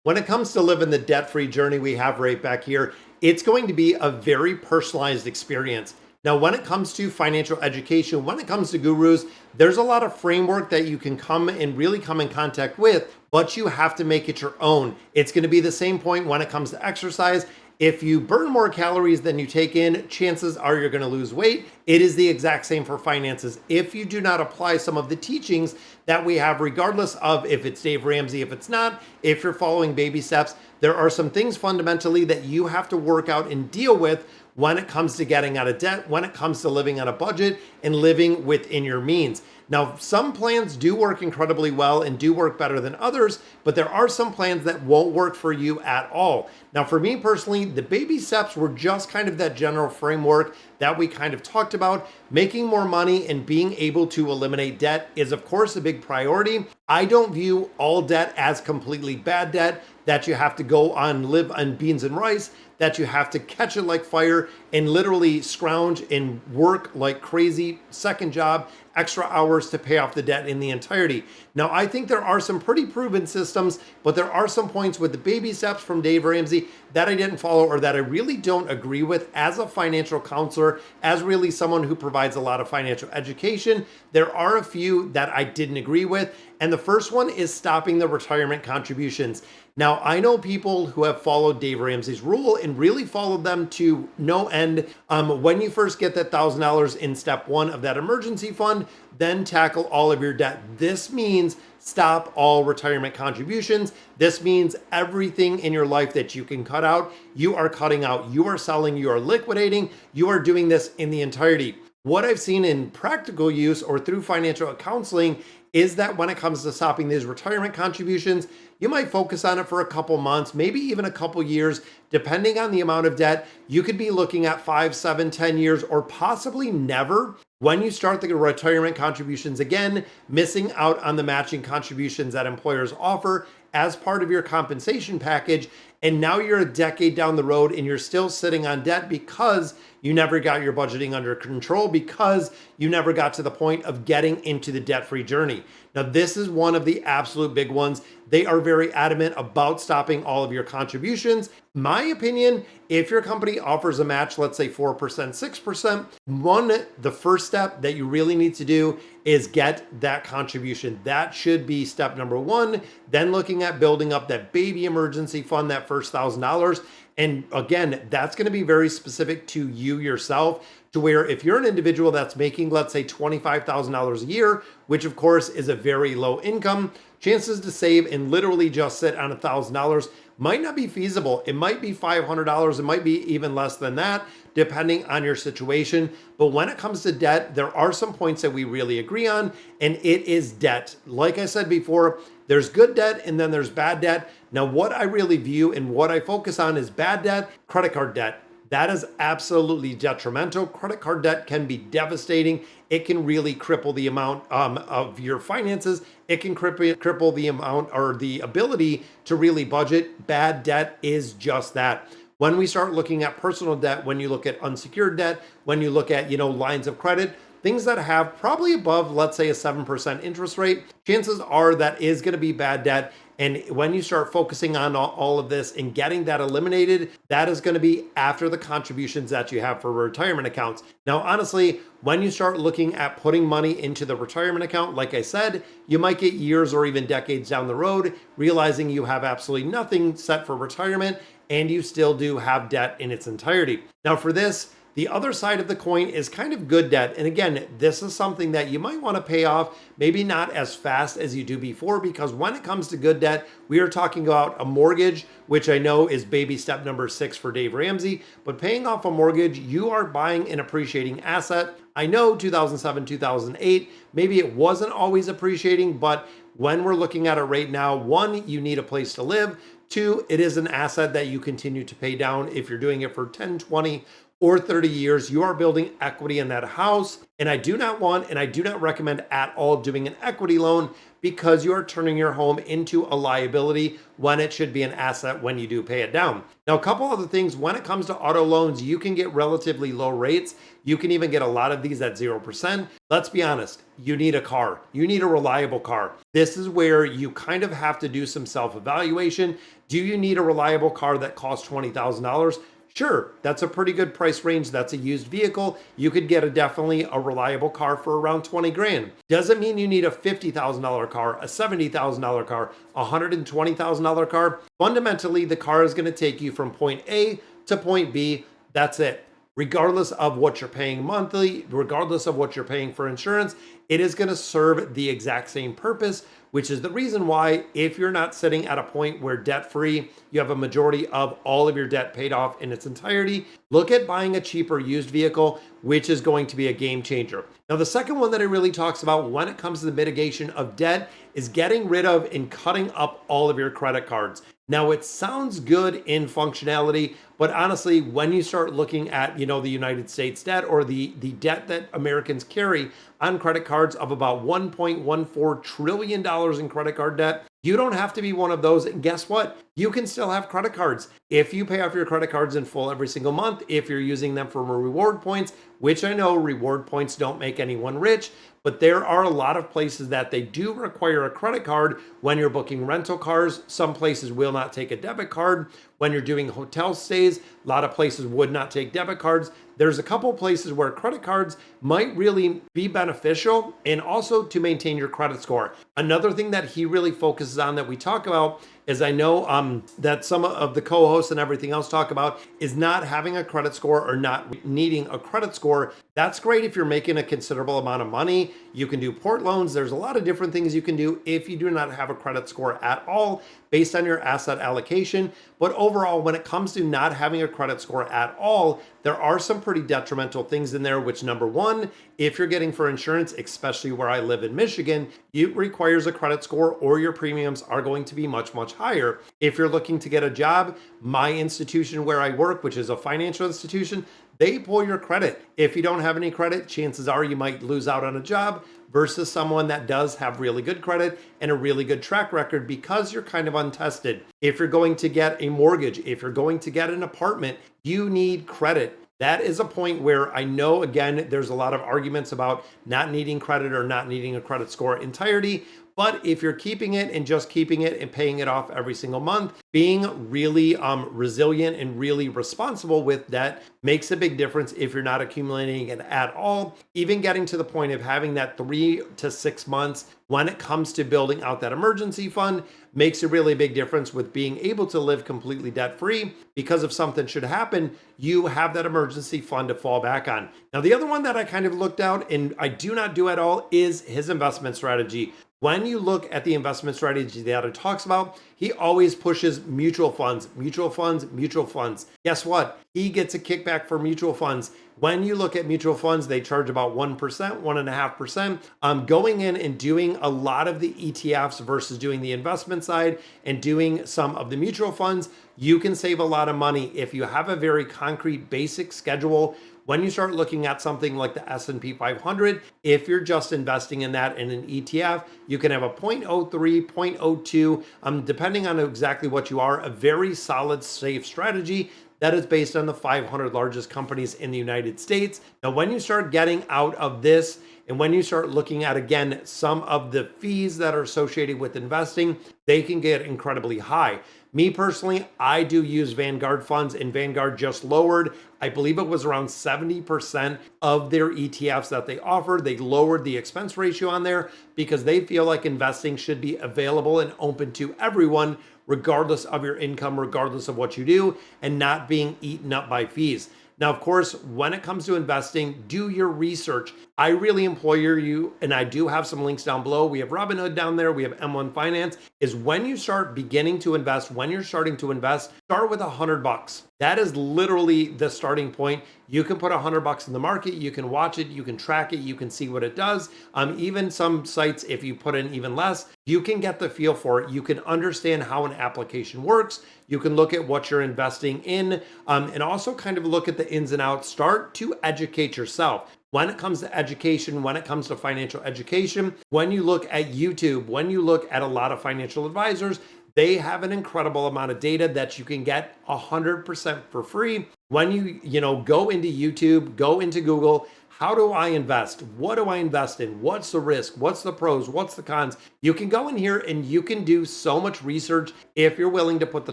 When it comes to living the debt-free journey we have right back here, it's going to be a very personalized experience. Now, when it comes to financial education, when it comes to gurus, there's a lot of framework that you can come and really come in contact with, but you have to make it your own. It's going to be the same point when it comes to exercise. If you burn more calories than you take in, chances are you're going to lose weight. It is the exact same for finances. If you do not apply some of the teachings that we have, regardless of if it's Dave Ramsey, if it's not, if you're following baby steps, there are some things fundamentally that you have to work out and deal with when it comes to getting out of debt, when it comes to living on a budget and living within your means. Now, some plans do work incredibly well and do work better than others, but there are some plans that won't work for you at all. Now, for me personally, the baby steps were just kind of that general framework that we kind of talked about. Making more money and being able to eliminate debt is, of course, a big priority. I don't view all debt as completely bad debt, that you have to go on live on beans and rice, that you have to catch it like fire and literally scrounge and work like crazy, second job, extra hours to pay off the debt in the entirety. Now, I think there are some pretty proven systems, but there are some points with the baby steps from Dave Ramsey that I didn't follow or that I really don't agree with as a financial counselor, as really someone who provides a lot of financial education. There are a few that I didn't agree with. And the first one is stopping the retirement contributions. Now, I know people who have followed Dave Ramsey's rule and really followed them to no end. When you first get that $1,000 in step one of that emergency fund, then tackle all of your debt. This means stop all retirement contributions. This means everything in your life that you can cut out, you are cutting out. You are selling, you are liquidating, you are doing this in the entirety. What I've seen in practical use or through financial counseling is that when it comes to stopping these retirement contributions, you might focus on it for a couple months, maybe even a couple years, depending on the amount of debt. You could be looking at 5, 7, 10 years, or possibly never. When you start the retirement contributions again, missing out on the matching contributions that employers offer as part of your compensation package, and now you're a decade down the road and you're still sitting on debt because you never got your budgeting under control, because you never got to the point of getting into the debt-free journey. Now, this is one of the absolute big ones. They are very adamant about stopping all of your contributions. My opinion, if your company offers a match, let's say 4%, 6%, the first step that you really need to do is get that contribution. That should be step number one. Then looking at building up that baby emergency fund, that first $1,000. And again, that's going to be very specific to you yourself, to where if you're an individual that's making, let's say, $25,000 a year, which of course is a very low income, chances to save and literally just sit on $1,000 might not be feasible. It might be $500. It might be even less than that, depending on your situation. But when it comes to debt, there are some points that we really agree on, and it is debt. Like I said before, there's good debt and then there's bad debt. Now, what I really view and what I focus on is bad debt, credit card debt. That is absolutely detrimental. Credit card debt can be devastating. It can really cripple the amount of your finances. It can cripple the amount or the ability to really budget. Bad debt is just that. When we start looking at personal debt, when you look at unsecured debt, when you look at, lines of credit, things that have probably above, let's say, a 7% interest rate, chances are that is going to be bad debt. And when you start focusing on all of this and getting that eliminated, that is going to be after the contributions that you have for retirement accounts. Now, honestly, when you start looking at putting money into the retirement account, like I said, you might get years or even decades down the road, realizing you have absolutely nothing set for retirement and you still do have debt in its entirety. Now, for this, the other side of the coin is kind of good debt. And again, this is something that you might want to pay off, maybe not as fast as you do before, because when it comes to good debt, we are talking about a mortgage, which I know is baby step number 6 for Dave Ramsey. But paying off a mortgage, you are buying an appreciating asset. I know 2007, 2008, maybe it wasn't always appreciating, but when we're looking at it right now, 1, you need a place to live. 2, it is an asset that you continue to pay down if you're doing it for 10, 20, or 30 years, you are building equity in that house. And I do not want and I do not recommend at all doing an equity loan because you are turning your home into a liability when it should be an asset when you do pay it down. Now, a couple other things when it comes to auto loans, you can get relatively low rates. You can even get a lot of these at 0%. Let's be honest, you need a car. You need a reliable car. This is where you kind of have to do some self-evaluation. Do you need a reliable car that costs $20,000? Sure, that's a pretty good price range. That's a used vehicle. You could get definitely a reliable car for around 20 grand. Doesn't mean you need a $50,000 car, a $70,000 car, a $120,000 car. Fundamentally, the car is going to take you from point A to point B. That's it. Regardless of what you're paying monthly, regardless of what you're paying for insurance, it is going to serve the exact same purpose, which is the reason why if you're not sitting at a point where debt-free, you have a majority of all of your debt paid off in its entirety, look at buying a cheaper used vehicle, which is going to be a game changer. Now, the second one that it really talks about when it comes to the mitigation of debt is getting rid of and cutting up all of your credit cards. Now, it sounds good in functionality, but honestly, when you start looking at, the United States debt or the debt that Americans carry on credit cards of about $1.14 trillion in credit card debt, you don't have to be one of those. And guess what? You can still have credit cards. If you pay off your credit cards in full every single month, if you're using them for reward points, which I know reward points don't make anyone rich, but there are a lot of places that they do require a credit card when you're booking rental cars. Some places will not take a debit card. When you're doing hotel stays, a lot of places would not take debit cards. There's a couple places where credit cards might really be beneficial and also to maintain your credit score. Another thing that he really focuses on that we talk about is I know that some of the co-hosts and everything else talk about is not having a credit score or not needing a credit score. That's great if you're making a considerable amount of money. You can do port loans. There's a lot of different things you can do if you do not have a credit score at all based on your asset allocation. But overall, when it comes to not having a credit score at all, there are some pretty detrimental things in there, which number one, if you're getting for insurance, especially where I live in Michigan, it requires a credit score or your premiums are going to be much, much higher. If you're looking to get a job, my institution where I work, which is a financial institution, they pull your credit. If you don't have any credit, chances are you might lose out on a job versus someone that does have really good credit and a really good track record because you're kind of untested. If you're going to get a mortgage, if you're going to get an apartment, you need credit. That is a point where I know, again, there's a lot of arguments about not needing credit or not needing a credit score entirety. But if you're keeping it and just keeping it and paying it off every single month, being really resilient and really responsible with debt makes a big difference if you're not accumulating it at all. Even getting to the point of having that 3 to 6 months when it comes to building out that emergency fund makes a really big difference with being able to live completely debt-free because if something should happen, you have that emergency fund to fall back on. Now, the other one that I kind of looked out and I do not do at all is his investment strategy. When you look at the investment strategy that it talks about, he always pushes mutual funds, mutual funds, mutual funds. Guess what? He gets a kickback for mutual funds. When you look at mutual funds, they charge about 1%, 1.5%. Going in and doing a lot of the ETFs versus doing the investment side and doing some of the mutual funds, you can save a lot of money if you have a very concrete basic schedule. When you start looking at something like the S&P 500, if you're just investing in that in an ETF, you can have a 0.03, 0.02, depending on exactly what you are, a very solid, safe strategy that is based on the 500 largest companies in the United States. Now, when you start getting out of this and when you start looking at, again, some of the fees that are associated with investing, they can get incredibly high. Me personally, I do use Vanguard funds, and Vanguard just lowered, I believe it was around 70% of their ETFs that they offered. They lowered the expense ratio on there because they feel like investing should be available and open to everyone, regardless of your income, regardless of what you do, and not being eaten up by fees. Now, of course, when it comes to investing, do your research. I really implore you, and I do have some links down below. We have Robinhood down there. We have M1 Finance. Is when you start beginning to invest, when you're starting to invest, start with $100. That is literally the starting point. You can put $100 in the market. You can watch it. You can track it. You can see what it does. Even some sites, if you put in even less, you can get the feel for it. You can understand how an application works. You can look at what you're investing in, and also kind of look at the ins and outs. Start to educate yourself. When it comes to education, when it comes to financial education, when you look at YouTube, when you look at a lot of financial advisors, they have an incredible amount of data that you can get 100% for free. When you go into YouTube, go into Google, how do I invest? What do I invest in? What's the risk? What's the pros? What's the cons? You can go in here and you can do so much research if you're willing to put the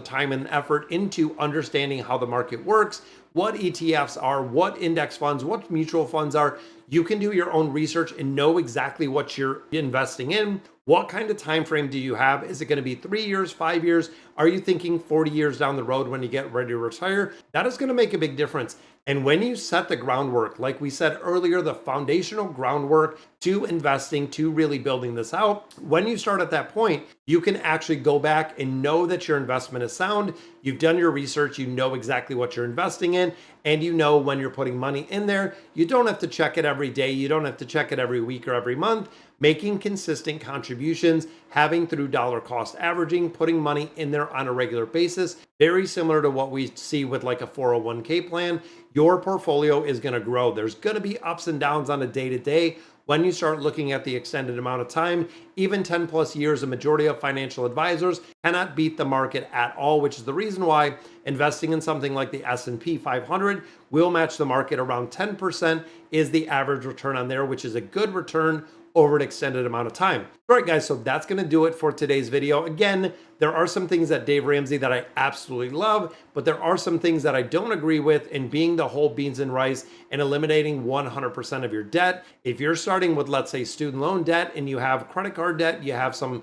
time and effort into understanding how the market works, what ETFs are, what index funds, what mutual funds are. You can do your own research and know exactly what you're investing in. What kind of time frame do you have? Is it going to be 3 years, 5 years? Are you thinking 40 years down the road when you get ready to retire? That is going to make a big difference. And when you set the groundwork, like we said earlier, the foundational groundwork to investing, to really building this out, when you start at that point, you can actually go back and know that your investment is sound. You've done your research, you know exactly what you're investing in, and you know when you're putting money in there. You don't have to check it every day. You don't have to check it every week or every month. Making consistent contributions, having through dollar cost averaging, putting money in there on a regular basis, very similar to what we see with like a 401k plan. Your portfolio is going to grow. There's going to be ups and downs on a day-to-day. When you start looking at the extended amount of time, even 10 plus years, a majority of financial advisors cannot beat the market at all, which is the reason why investing in something like the S&P 500 will match the market. Around 10% is the average return on there, which is a good return over an extended amount of time. All right, guys, so that's going to do it for today's video. Again, there are some things that Dave Ramsey that I absolutely love, but there are some things that I don't agree with in being the whole beans and rice and eliminating 100% of your debt. If you're starting with, let's say, student loan debt and you have credit card debt, you have some,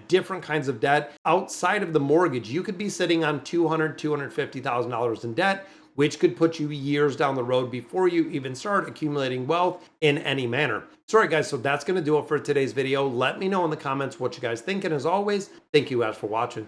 different kinds of debt outside of the mortgage, you could be sitting on $200,000, $250,000 in debt, which could put you years down the road before you even start accumulating wealth in any manner. So, all right, guys, so that's going to do it for today's video. Let me know in the comments what you guys think. And as always, thank you guys for watching.